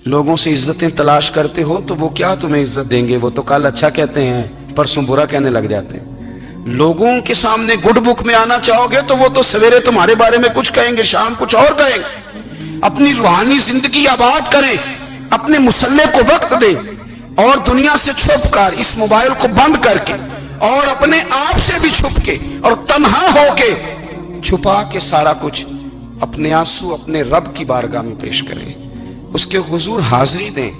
لوگوں سے عزتیں تلاش کرتے ہو تو وہ کیا تمہیں عزت دیں گے؟ وہ تو کل اچھا کہتے ہیں، پرسوں برا کہنے لگ جاتے ہیں۔ لوگوں کے سامنے گڈ بک میں آنا چاہو گے تو وہ تو سویرے تمہارے بارے میں کچھ کہیں گے، شام کچھ اور کہیں گے۔ اپنی روحانی زندگی آباد کریں، اپنے مصلح کو وقت دیں، اور دنیا سے چھپ کر، اس موبائل کو بند کر کے، اور اپنے آپ سے بھی چھپ کے اور تنہا ہو کے، چھپا کے سارا کچھ اپنے آنسو اپنے رب کی بارگاہ میں پیش کریں، اس کے حضور حاضری دیں۔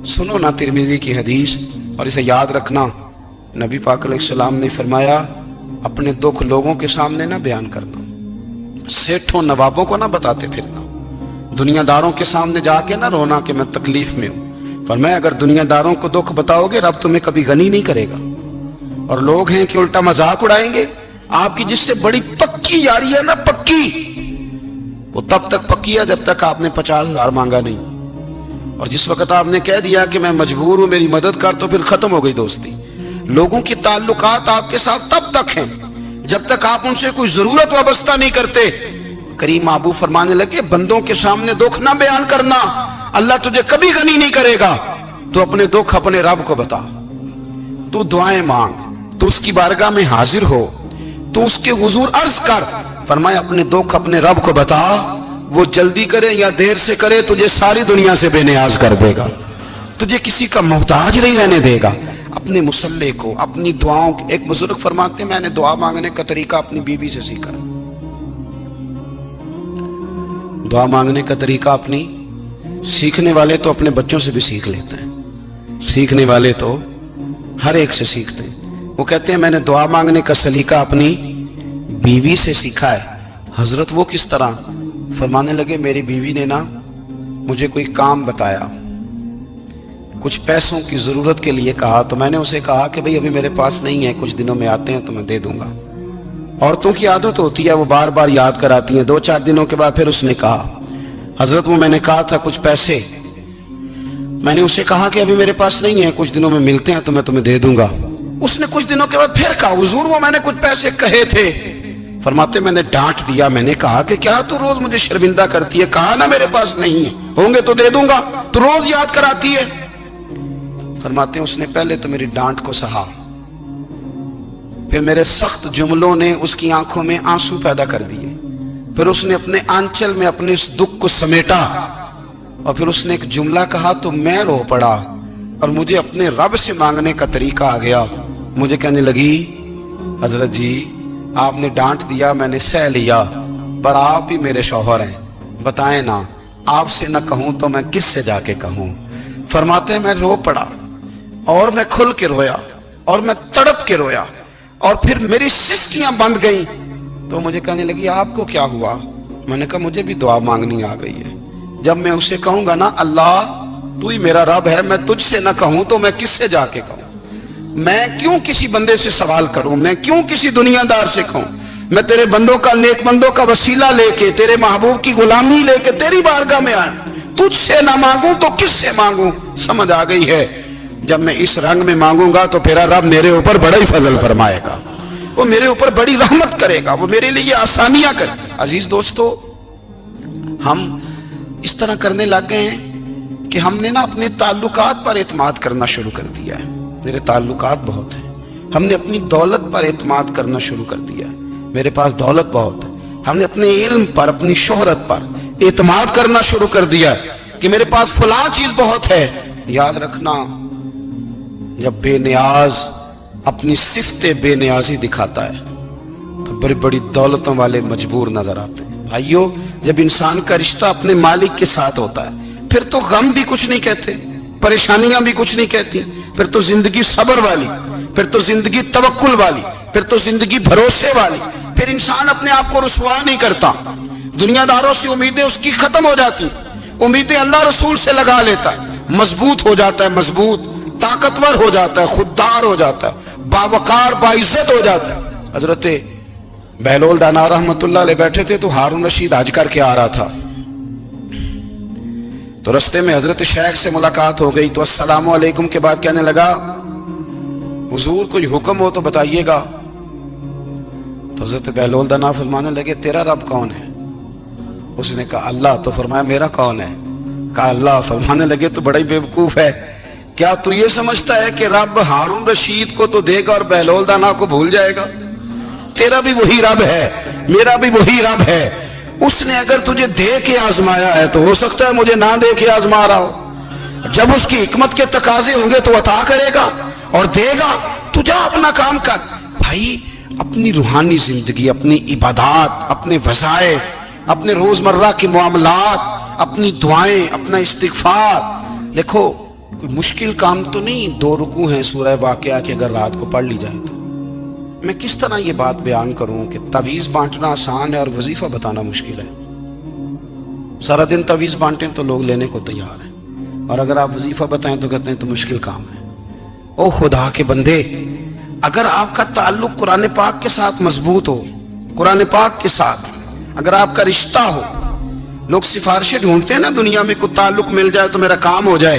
سنو نا ترمذی کی حدیث، اور اسے یاد رکھنا، نبی پاک علیہ السلام نے فرمایا اپنے دکھ لوگوں کے سامنے نہ بیان کرنا، سیٹھوں نوابوں کو نہ بتاتے پھرنا، دنیا داروں کے سامنے جا کے نہ رونا کہ میں تکلیف میں ہوں۔ فرمایا اگر دنیا داروں کو دکھ بتاؤ گے رب تمہیں کبھی غنی نہیں کرے گا۔ اور لوگ ہیں کہ الٹا مذاق اڑائیں گے آپ کی، جس سے بڑی پکی یاری ہے نا، پکی، وہ تب تک پکی ہے جب تک آپ نے 50,000 مانگا نہیں، اور جس وقت آپ نے کہہ دیا کہ میں مجبور ہوں میری مدد کر، تو پھر ختم ہو گئی دوستی۔ لوگوں کی تعلقات آپ کے ساتھ تب تک ہیں جب تک آپ ان سے کوئی ضرورت وابستہ نہیں کرتے۔ کریم محبوب فرمانے لگے بندوں کے سامنے دکھ نہ بیان کرنا، اللہ تجھے کبھی غنی نہیں کرے گا۔ تو اپنے دکھ اپنے رب کو بتا، تو دعائیں مانگ، تو اس کی بارگاہ میں حاضر ہو، تو اس کے حضور عرض کر۔ فرمایا اپنے دکھ اپنے رب کو بتا، وہ جلدی کرے یا دیر سے کرے تجھے ساری دنیا سے بے نیاز کر دے گا، تجھے کسی کا محتاج نہیں رہنے دے گا۔ اپنے مصلح کو، اپنی دعاؤں، ایک بزرگ فرماتے ہیں میں نے دعا مانگنے کا طریقہ اپنی بیوی سے سیکھا، دعا مانگنے کا طریقہ اپنی، سیکھنے والے تو اپنے بچوں سے بھی سیکھ لیتے ہیں، سیکھنے والے تو ہر ایک سے سیکھتے ہیں۔ وہ کہتے ہیں میں نے دعا مانگنے کا سلیقہ اپنی بیوی سے سیکھا ہے۔ حضرت وہ کس طرح؟ فرمانے لگے میری بیوی نے نا مجھے کوئی کام بتایا، کچھ پیسوں کی ضرورت کے لیے کہا، تو میں نے اسے کہا کہ بھئی ابھی میرے پاس نہیں ہے، کچھ دنوں میں آتے ہیں تو میں دے دوں گا۔ عورتوں کی عادت ہوتی ہے وہ بار بار یاد کراتی ہیں، 2-4 دنوں کے بعد پھر اس نے کہا حضرت وہ میں نے کہا تھا کچھ پیسے، میں نے اسے کہا کہ ابھی میرے پاس نہیں ہے، کچھ دنوں میں ملتے ہیں تو میں تمہیں دے دوں گا۔ اس نے کچھ دنوں کے بعد پھر کہا حضور وہ میں نے کچھ پیسے کہے تھے۔ فرماتے میں نے ڈانٹ دیا، میں نے کہا کہ کیا تو روز مجھے شرمندہ کرتی ہے، کہا نا میرے پاس نہیں ہے، ہوں گے تو دے دوں گا، تو روز یاد کراتی ہے۔ فرماتے ہیں اس نے پہلے تو میری ڈانٹ کو سہا، پھر میرے سخت جملوں نے اس کی آنکھوں میں آنسو پیدا کر دیے، پھر اس نے اپنے آنچل میں اپنے اس دکھ کو سمیٹا، اور پھر اس نے ایک جملہ کہا تو میں رو پڑا، اور مجھے اپنے رب سے مانگنے کا طریقہ آ گیا۔ مجھے کہنے لگی حضرت جی آپ نے ڈانٹ دیا، میں نے سہ لیا، پر آپ ہی میرے شوہر ہیں، بتائیں نا آپ سے نہ کہوں تو میں کس سے جا کے کہوں۔ فرماتے ہیں میں رو پڑا، اور میں کھل کے رویا، اور میں تڑپ کے رویا، اور پھر میری سسکیاں بند گئیں۔ تو مجھے کہنے لگی آپ کو کیا ہوا؟ میں نے کہا مجھے بھی دعا مانگنی آ گئی ہے، جب میں اسے کہوں گا نا اللہ تو ہی میرا رب ہے، میں تجھ سے نہ کہوں تو میں کس سے جا کے کہوں؟ میں کیوں کسی بندے سے سوال کروں؟ میں کیوں کسی دنیا دار سے کہوں؟ میں تیرے بندوں کا، نیک بندوں کا وسیلہ لے کے، تیرے محبوب کی غلامی لے کے تیری بارگاہ میں آیا، تجھ سے نہ مانگوں تو کس سے مانگوں؟ سمجھ آ گئی ہے جب میں اس رنگ میں مانگوں گا تو پھر رب میرے اوپر بڑا ہی فضل فرمائے گا، وہ میرے اوپر بڑی رحمت کرے گا، وہ میرے لیے آسانیاں کرے گا۔ عزیز دوستو ہم اس طرح کرنے لگ گئے ہیں کہ ہم نے نا اپنے تعلقات پر اعتماد کرنا شروع کر دیا ہے۔ میرے تعلقات بہت ہیں، ہم نے اپنی دولت پر اعتماد کرنا شروع کر دیا ہے، میرے پاس دولت بہت ہے، ہم نے اپنے علم پر، اپنی شہرت پر اعتماد کرنا شروع کر دیا ہے کہ میرے پاس فلاں چیز بہت ہے۔ یاد رکھنا جب بے نیاز اپنی صفت بے نیازی دکھاتا ہے تو بڑی بڑی دولتوں والے مجبور نظر آتے ہیں۔ بھائیو جب انسان کا رشتہ اپنے مالک کے ساتھ ہوتا ہے پھر تو غم بھی کچھ نہیں کہتے، پریشانیاں بھی کچھ نہیں کہتی، پھر تو زندگی صبر والی، پھر تو زندگی توکل والی، پھر تو زندگی بھروسے والی، پھر انسان اپنے آپ کو رسوا نہیں کرتا، دنیا داروں سے امیدیں اس کی ختم ہو جاتی، امیدیں اللہ رسول سے لگا لیتا ہے، مضبوط ہو جاتا ہے، مضبوط، طاقتور ہو جاتا ہے، خوددار ہو جاتا ہے، باوقار باعزت ہو جاتا ہے۔ حضرت بہلول دانا رحمت اللہ علیہ بیٹھے تھے تو ہارون رشید حج کر کے آ رہا تھا، تو رستے میں حضرت شیخ سے ملاقات ہو گئی، تو السلام علیکم کے بعد کہنے لگا حضور کوئی حکم ہو تو بتائیے گا۔ تو حضرت بہلول دانا فرمانے لگے تیرا رب کون ہے؟ اس نے کہا اللہ۔ تو فرمایا میرا کون ہے؟ کہا اللہ. فرمانے لگے تو بڑا ہی بیوقوف ہے, کیا تو یہ سمجھتا ہے کہ رب ہارون رشید کو تو دے گا اور بہلول دانا کو بھول جائے گا؟ تیرا بھی وہی رب ہے, میرا بھی وہی رب ہے. اس نے اگر تجھے دے کے آزمایا ہے تو ہو سکتا ہے مجھے نہ دے کے آزما رہا ہو. جب اس کی حکمت کے تقاضے ہوں گے تو عطا کرے گا اور دے گا. تو جا اپنا کام کر. بھائی اپنی روحانی زندگی, اپنی عبادات, اپنے وظائف, اپنے روزمرہ کے معاملات, اپنی دعائیں, اپنا استغفار. دیکھو کوئی مشکل کام تو نہیں, 2 رکوع ہیں سورہ واقعہ کہ اگر رات کو پڑھ لی جائے تو. میں کس طرح یہ بات بیان کروں کہ تعویذ بانٹنا آسان ہے اور وظیفہ بتانا مشکل ہے. سارا دن تعویذ بانٹیں تو لوگ لینے کو تیار ہیں, اور اگر آپ وظیفہ بتائیں تو کہتے ہیں تو مشکل کام ہے. او خدا کے بندے, اگر آپ کا تعلق قرآن پاک کے ساتھ مضبوط ہو, قرآن پاک کے ساتھ اگر آپ کا رشتہ ہو, لوگ سفارشیں ڈھونڈتے ہیں نا دنیا میں, کوئی تعلق مل جائے تو میرا کام ہو جائے.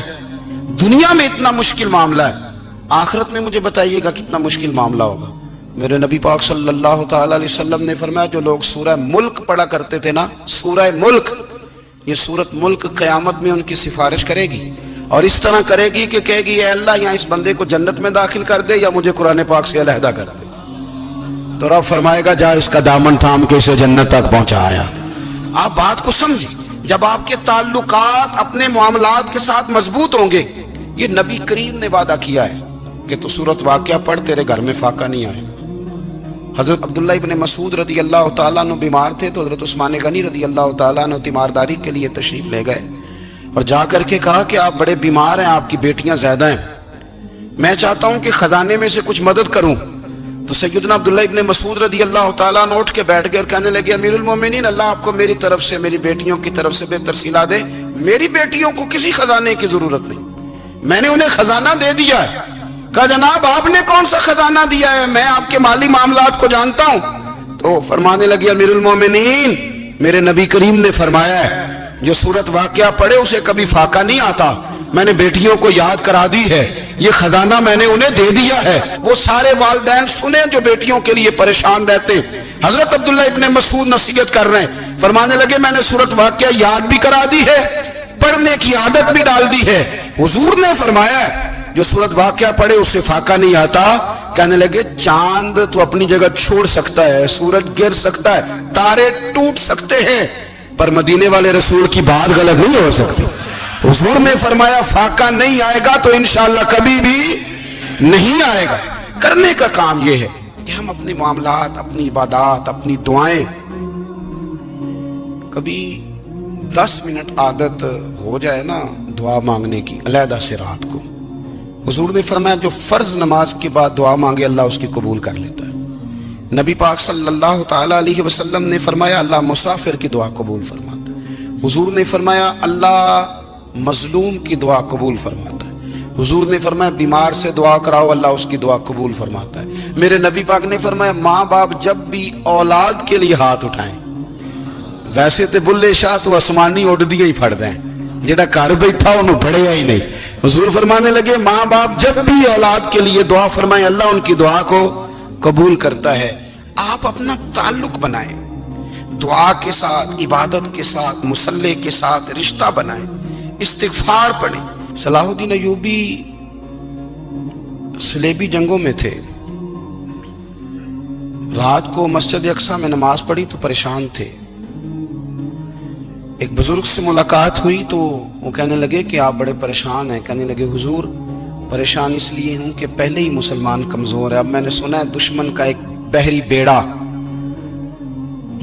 دنیا میں اتنا مشکل معاملہ ہے, آخرت میں مجھے بتائیے گا کتنا مشکل معاملہ ہوگا. میرے نبی پاک صلی اللہ تعالی علیہ وسلم نے فرمایا جو لوگ سورہ ملک پڑھا کرتے تھے نا, سورہ ملک, یہ سورت ملک قیامت میں ان کی سفارش کرے گی, اور اس طرح کرے گی کہ کہے گی اے اللہ یہاں اس بندے کو جنت میں داخل کر دے یا مجھے قرآن پاک سے علیحدہ کر دے. تو رب فرمائے گا جا اس کا دامن تھام کے اسے جنت تک پہنچایا. آپ بات کو سمجھیں, جب آپ کے تعلقات اپنے معاملات کے ساتھ مضبوط ہوں گے, یہ نبی کریم نے وعدہ کیا ہے کہ تو سورت واقعہ پڑھ تیرے گھر میں فاقہ نہیں آئے. حضرت عبداللہ ابن مسعود رضی اللہ تعالیٰ عنہ بیمار تھے تو حضرت عثمان غنی رضی اللہ تعالیٰ عنہ تیمارداری کے لیے تشریف لے گئے, اور جا کر کے کہا کہ آپ بڑے بیمار ہیں, آپ کی بیٹیاں زیادہ ہیں, میں چاہتا ہوں کہ خزانے میں سے کچھ مدد کروں. تو سیدنا عبداللہ ابن مسعود رضی اللہ تعالیٰ عنہ اٹھ کے بیٹھ گئے اور کہنے لگے امیر المومنین, اللہ آپ کو میری طرف سے, میری بیٹیوں کی طرف سے بہتر صلہ دے. میری بیٹیوں کو کسی خزانے کی ضرورت نہیں, میں نے انہیں خزانہ دے دیا ہے. کہا جناب آپ نے کون سا خزانہ دیا ہے, میں آپ کے مالی معاملات کو جانتا ہوں. تو فرمانے لگی امیر المومنین, میرے نبی کریم نے فرمایا ہے جو سورت واقعہ پڑھے اسے کبھی فاقہ نہیں آتا, میں نے بیٹیوں کو یاد کرا دی ہے, یہ خزانہ میں نے انہیں دے دیا ہے. وہ سارے والدین سنیں جو بیٹیوں کے لیے پریشان رہتے. حضرت عبداللہ ابن مسعود نصیحت کر رہے ہیں, فرمانے لگے میں نے سورت واقعہ یاد بھی کرا دی ہے, پڑھنے کی عادت بھی ڈال دی ہے. حضور نے فرمایا ہے جو سورت واقعہ پڑھے اسے فاقہ نہیں آتا. کہنے لگے چاند تو اپنی جگہ چھوڑ سکتا ہے, سورج گر سکتا ہے, تارے ٹوٹ سکتے ہیں, پر مدینے والے رسول کی بات غلط نہیں ہو سکتی. حضور نے فرمایا فاقہ نہیں آئے گا تو انشاءاللہ کبھی بھی نہیں آئے گا. کرنے کا کام یہ ہے کہ ہم اپنے معاملات, اپنی عبادات, اپنی دعائیں, کبھی 10 منٹ عادت ہو جائے نا دعا مانگنے کی علیحدہ سے رات کو. حضور نے فرمایا جو فرض نماز کے بعد دعا مانگے اللہ اس کی قبول کر لیتا ہے. نبی پاک صلی اللہ تعالی علیہ وسلم نے فرمایا اللہ مسافر کی دعا قبول فرماتا ہے. حضور نے فرمایا اللہ مظلوم کی دعا قبول فرماتا ہے. حضور نے فرمایا بیمار سے دعا کراؤ اللہ اس کی دعا قبول فرماتا ہے. میرے نبی پاک نے فرمایا ماں باپ جب بھی اولاد کے لیے ہاتھ اٹھائیں, ویسے تے بلے شاہ تو آسمانی اڑدیاں ہی پھڑ دیں, جڑا گھر بیٹھا انہوں بڑھیا ہی نہیں. حضور فرمانے لگے ماں باپ جب بھی اولاد کے لیے دعا فرمائیں اللہ ان کی دعا کو قبول کرتا ہے. آپ اپنا تعلق بنائیں, دعا کے ساتھ, عبادت کے ساتھ, مصلی کے ساتھ رشتہ بنائیں, استغفار پڑھیں. صلاح الدین ایوبی صلیبی جنگوں میں تھے, رات کو مسجد اقصی میں نماز پڑھی تو پریشان تھے. ایک بزرگ سے ملاقات ہوئی تو وہ کہنے لگے کہ آپ بڑے پریشان ہیں. کہنے لگے حضور پریشان اس لیے ہوں کہ پہلے ہی مسلمان کمزور ہے, اب میں نے سنا ہے دشمن کا ایک بحری بیڑا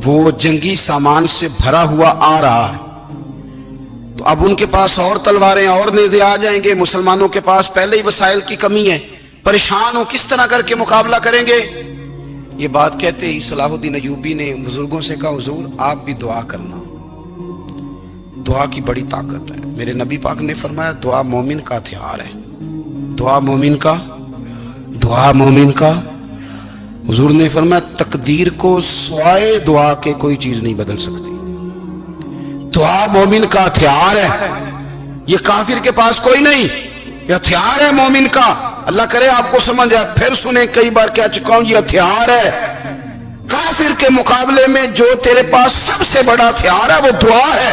وہ جنگی سامان سے بھرا ہوا آ رہا ہے, تو اب ان کے پاس اور تلواریں اور نیزے آ جائیں گے, مسلمانوں کے پاس پہلے ہی وسائل کی کمی ہے, پریشان ہو کس طرح کر کے مقابلہ کریں گے. یہ بات کہتے ہی صلاح الدین ایوبی نے بزرگوں سے کہا حضور آپ بھی دعا کرنا, دعا کی بڑی طاقت ہے. میرے نبی پاک نے فرمایا دعا مومن کا ہتھیار ہے, دعا مومن کا, دعا مومن کا. حضور نے فرمایا تقدیر کو سوائے دعا کے کوئی چیز نہیں بدل سکتی. دعا مومن کا ہتھیار ہے, یہ کافر کے پاس کوئی نہیں, یہ ہتھیار ہے مومن کا. اللہ کرے آپ کو سمجھ آئے, پھر سنیں کئی بار کہہ چکا ہوں یہ ہتھیار ہے. کافر کے مقابلے میں جو تیرے پاس سب سے بڑا ہتھیار ہے وہ دعا ہے.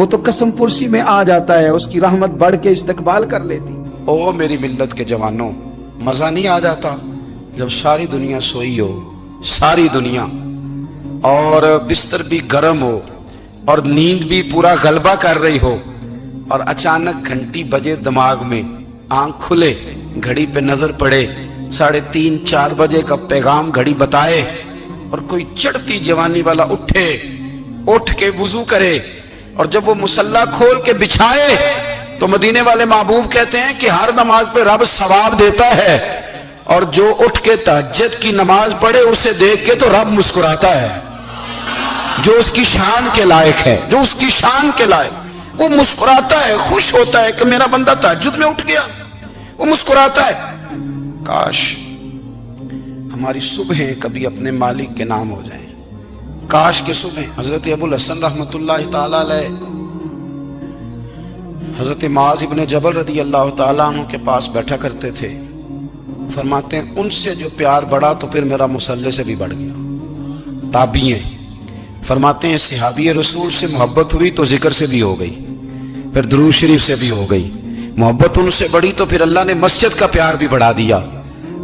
وہ تو قسم پرسی میں آ جاتا ہے، اس کی رحمت بڑھ کے استقبال کر لیتی۔ او میری ملت کے جوانوں، مزہ نہیں آ جاتا جب ساری دنیا سوئی ہو، ساری دنیا، اور بستر بھی گرم ہو اور نیند بھی پورا غلبہ کر رہی ہو، اور اچانک گھنٹی بجے دماغ میں، آنکھ کھلے، گھڑی پہ نظر پڑے، 3:30 4 بجے کا پیغام گھڑی بتائے، اور کوئی چڑھتی جوانی والا اٹھ کے وضو کرے، اور جب وہ مصلی کھول کے بچھائے تو مدینے والے محبوب کہتے ہیں کہ ہر نماز پہ رب ثواب دیتا ہے، اور جو اٹھ کے تہجد کی نماز پڑھے اسے دیکھ کے تو رب مسکراتا ہے، جو اس کی شان کے لائق ہے، جو اس کی شان کے لائق، وہ مسکراتا ہے، خوش ہوتا ہے کہ میرا بندہ تہجد میں اٹھ گیا، وہ مسکراتا ہے۔ کاش ہماری صبحیں کبھی اپنے مالک کے نام ہو جائیں، کاش کے صبح۔ حضرت ابو الحسن رحمۃ اللہ تعالی علیہ حضرت معاذ ابن جبل رضی اللہ تعالیٰ عنہ کے پاس بیٹھا کرتے تھے، فرماتے ہیں ان سے جو پیار بڑھا تو پھر میرا مصلی سے بھی بڑھ گیا۔ تابعی ہیں، فرماتے ہیں صحابی رسول سے محبت ہوئی تو ذکر سے بھی ہو گئی، پھر درود شریف سے بھی ہو گئی، محبت ان سے بڑھی تو پھر اللہ نے مسجد کا پیار بھی بڑھا دیا۔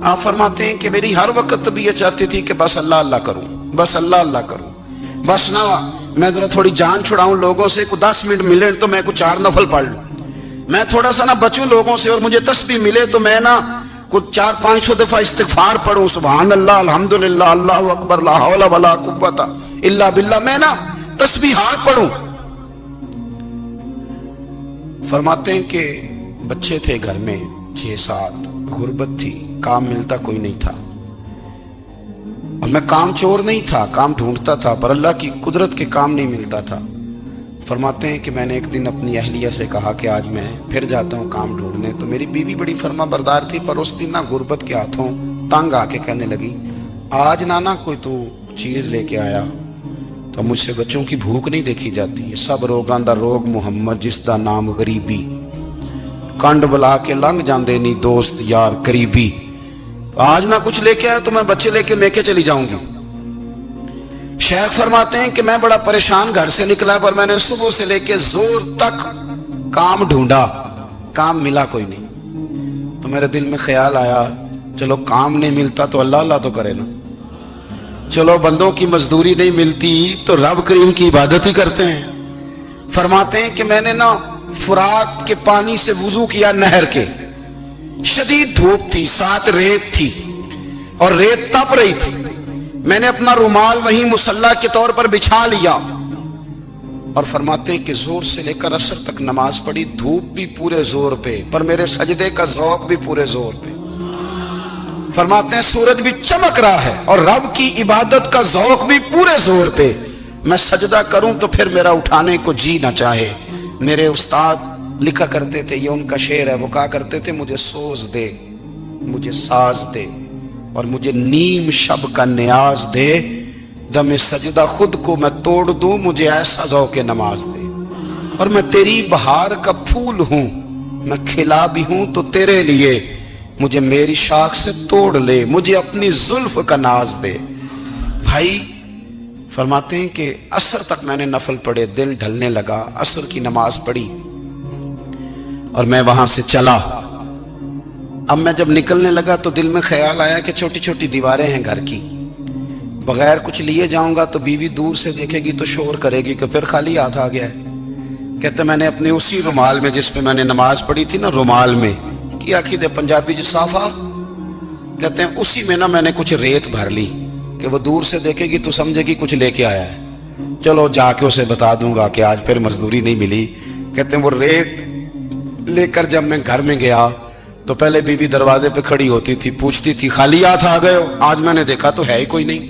آپ فرماتے ہیں کہ میری ہر وقت طبیعت چاہتی تھی کہ بس اللہ اللہ کروں، بس اللہ اللہ کروں، بس نہ میں ذرا تھوڑی جان چھڑاؤں لوگوں سے، کو 10 منٹ ملے تو میں کچھ 4 نفل پڑھ لوں، میں تھوڑا سا نہ بچوں لوگوں سے، اور مجھے تسبیح ملے تو میں نہ کچھ 400-500 دفعہ استغفار پڑھوں، سبحان اللہ، الحمدللہ، اللہ اکبر، لا حول ولا قوت الا باللہ، میں نہ تسبیحات پڑھوں۔ فرماتے ہیں کہ بچے تھے گھر میں 6-7، غربت تھی، کام ملتا کوئی نہیں تھا، اور میں کام چور نہیں تھا، کام ڈھونڈتا تھا، پر اللہ کی قدرت کے کام نہیں ملتا تھا۔ فرماتے ہیں کہ میں نے ایک دن اپنی اہلیہ سے کہا کہ آج میں پھر جاتا ہوں کام ڈھونڈنے، تو میری بیوی بڑی فرما بردار تھی، پر اس دن نہ غربت کے ہاتھوں تنگ آ کے کہنے لگی آج نانا کوئی تو چیز لے کے آیا، تو مجھ سے بچوں کی بھوک نہیں دیکھی جاتی، سب روگاں دا روگ محمد جس دا نام غریبی، کنڈ بلا کے لنگ جاندے نہیں دوست یار قریبی، آج نہ کچھ لے کے آیا تو میں بچے لے کے میکے چلی جاؤں گی۔ شیخ فرماتے ہیں کہ میں بڑا پریشان گھر سے نکلا، پر میں نے صبح سے لے کے زور تک کام ڈھونڈا، کام ملا کوئی نہیں، تو میرے دل میں خیال آیا چلو کام نہیں ملتا تو اللہ اللہ تو کرے نا، چلو بندوں کی مزدوری نہیں ملتی تو رب کریم کی عبادت ہی کرتے ہیں۔ فرماتے ہیں کہ میں نے نا فرات کے پانی سے وضو کیا، نہر کے، شدید دھوپ تھی، ساتھ ریت تھی اور ریت تپ رہی تھی، میں نے اپنا رومال وہیں مصلی کے طور پر بچھا لیا، اور فرماتے ہیں کہ زور سے لے کر عصر تک نماز پڑھی، دھوپ بھی پورے زور پہ، پر میرے سجدے کا ذوق بھی پورے زور پہ۔ فرماتے ہیں سورج بھی چمک رہا ہے اور رب کی عبادت کا ذوق بھی پورے زور پہ، میں سجدہ کروں تو پھر میرا اٹھانے کو جی نہ چاہے۔ میرے استاد لکھا کرتے تھے، یہ ان کا شعر ہے، وہ کہا کرتے تھے مجھے سوز دے، مجھے ساز دے، اور مجھے نیم شب کا نیاز دے، دم سجدہ خود کو میں توڑ دوں، مجھے ایسا ذوق نماز دے، اور میں تیری بہار کا پھول ہوں، میں کھلا بھی ہوں تو تیرے لیے، مجھے میری شاخ سے توڑ لے، مجھے اپنی زلف کا ناز دے۔ بھائی فرماتے ہیں کہ عصر تک میں نے نفل پڑھے، دل ڈھلنے لگا، عصر کی نماز پڑھی اور میں وہاں سے چلا۔ اب میں جب نکلنے لگا تو دل میں خیال آیا کہ چھوٹی چھوٹی دیواریں ہیں گھر کی، بغیر کچھ لیے جاؤں گا تو بیوی دور سے دیکھے گی تو شور کرے گی کہ پھر خالی ہاتھ آ گیا ہے۔ کہتے میں نے اپنے اسی رومال میں جس پہ میں نے نماز پڑھی تھی نا، رومال میں کی آخی دے پنجابی جی صافہ، کہتے ہیں اسی میں نا میں نے کچھ ریت بھر لی کہ وہ دور سے دیکھے گی تو سمجھے گی کچھ لے کے آیا ہے، چلو جا کے اسے بتا دوں گا کہ آج پھر مزدوری نہیں ملی۔ کہتے ہیں وہ ریت لے کر جب میں گھر میں گیا تو پہلے بیوی دروازے پہ کھڑی ہوتی تھی، پوچھتی تھی خالی ہاتھ آ گئے ہو؟ آج میں نے دیکھا تو ہے ہی کوئی نہیں۔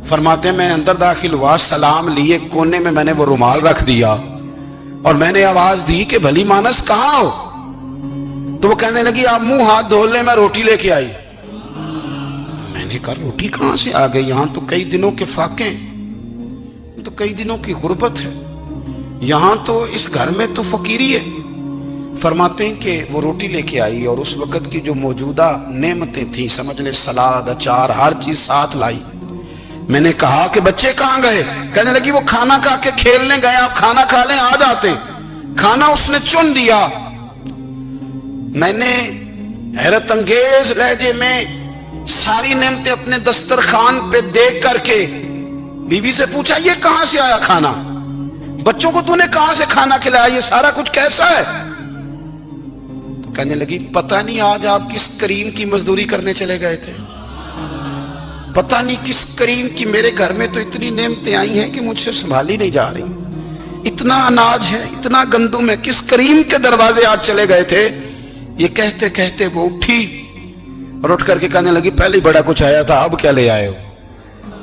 فرماتے ہیں میں اندر داخل ہوا، سلام لیے، کونے میں نے وہ رومال رکھ دیا اور میں نے آواز دی کہ بھلی مانس کہاں ہو؟ تو وہ کہنے لگی آپ منہ ہاتھ دھو لیں، میں روٹی لے کے آئی۔ میں نے کہا روٹی کہاں سے آ گئی؟ یہاں تو کئی دنوں کے فاقے، تو کئی دنوں کی غربت ہے، یہاں تو اس گھر میں تو فقیری ہے۔ فرماتے ہیں کہ وہ روٹی لے کے آئی اور اس وقت کی جو موجودہ نعمتیں تھیں، سمجھ لے سلاد، اچار، ہر چیز ساتھ لائی۔ میں نے کہا کہ بچے کہاں گئے؟ کہنے لگی وہ کھانا کھا کے کھیلنے گئے، آپ کھانا کھا لیں آ جاتے۔ کھانا اس نے چن دیا۔ میں نے حیرت انگیز لہجے میں ساری نعمتیں اپنے دسترخوان پہ دیکھ کر کے بیوی سے پوچھا یہ کہاں سے آیا کھانا؟ بچوں کو تو نے کہاں سے کھانا کھلایا؟ یہ سارا کچھ کیسا ہے؟ تو کہنے لگی پتہ نہیں آج آپ کس کریم کی مزدوری کرنے چلے گئے تھے، پتہ نہیں کس کریم کی، میرے گھر میں تو اتنی نعمتیں آئی ہیں کہ مجھ سے سنبھالی نہیں جا رہی، اتنا اناج ہے، اتنا گندم ہے، کس کریم کے دروازے آج چلے گئے تھے؟ یہ کہتے کہتے وہ اٹھی اور اٹھ کر کے کہنے لگی پہلے ہی بڑا کچھ آیا تھا، اب کیا لے آئے ہو؟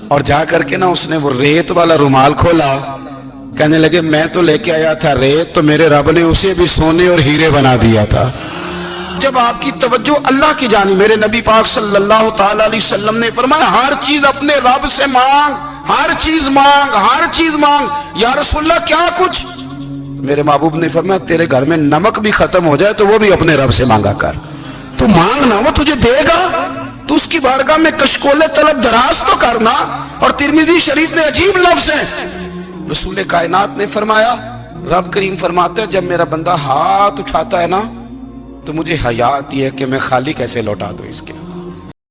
اور جا کر کے نا اس نے وہ ریت والا رومال کھولا، کہنے لگے میں تو لے کے آیا تھا ریت، تو میرے رب نے اسے بھی سونے اور ہیرے بنا دیا تھا۔ جب آپ کی توجہ اللہ کی جانب، میرے نبی پاک صلی اللہ تعالی علیہ وسلم نے فرمایا ہر چیز اپنے رب سے مانگ، ہر چیز مانگ، ہر چیز مانگ۔ یا رسول اللہ کیا کچھ؟ میرے محبوب نے فرمایا تیرے گھر میں نمک بھی ختم ہو جائے تو وہ بھی اپنے رب سے مانگا کر، تو مانگنا وہ تجھے دے گا، تو اس کی بارگاہ میں کشکول طلب دراز تو کرنا۔ اور ترمذی شریف میں عجیب لفظ ہیں، رسول کائنات نے فرمایا، رب کریم فرماتے ہیں جب میرا بندہ ہاتھ اٹھاتا ہے نا تو مجھے حیا آتی ہے کہ میں خالی کیسے لوٹا دوں اس کے۔